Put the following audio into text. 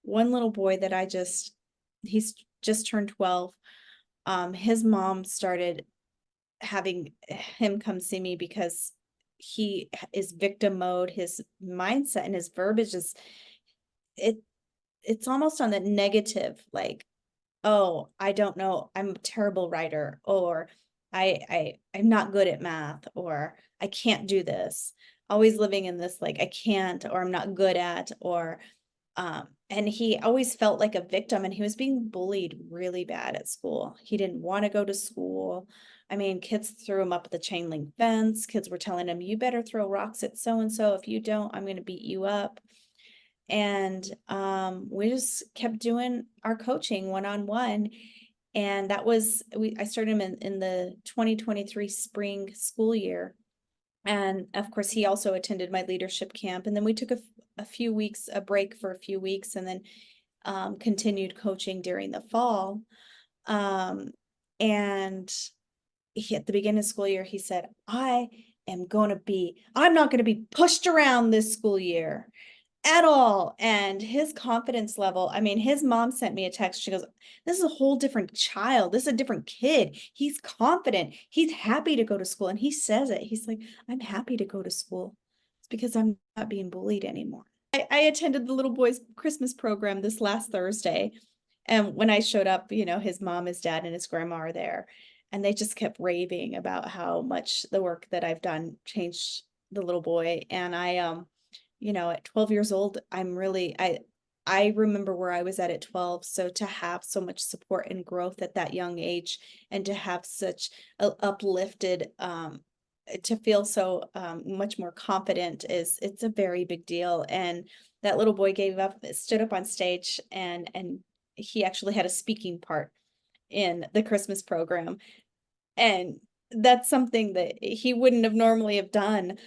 one little boy that he's just turned 12. His mom started having him come see me because he is victim mode. His mindset and his verbiage is it it's almost on the negative, like, oh, I don't know, I'm a terrible writer, or I'm not good at math, or I can't do this. Always living in this like I can't, or I'm not good at, or and he always felt like a victim, and he was being bullied really bad at school. He didn't want to go to school. I mean, kids threw him up the chain link fence. Kids were telling him, you better throw rocks at so and so. If you don't, I'm going to beat you up. And we just kept doing our coaching one-on-one. And that was I started him in the 2023 spring school year. And of course, he also attended my leadership camp. And then we took a few weeks, a break for a few weeks, and then continued coaching during the fall. And at the beginning of school year, he said, I'm not going to be pushed around this school year at all. And his confidence level, I mean, his mom sent me a text. She goes, this is a whole different child. This is a different kid. He's confident. He's happy to go to school. And he says it. He's like, I'm happy to go to school. It's because I'm not being bullied anymore. I attended the little boy's Christmas program this last Thursday. And when I showed up, his mom, his dad, and his grandma are there. And they just kept raving about how much the work that I've done changed the little boy. And at 12 years old, I remember where I was at 12. So to have so much support and growth at that young age, and to have such a uplifted, to feel so much more confident, it's a very big deal. And that little boy stood up on stage, and he actually had a speaking part in the Christmas program. And that's something that he wouldn't have normally have done.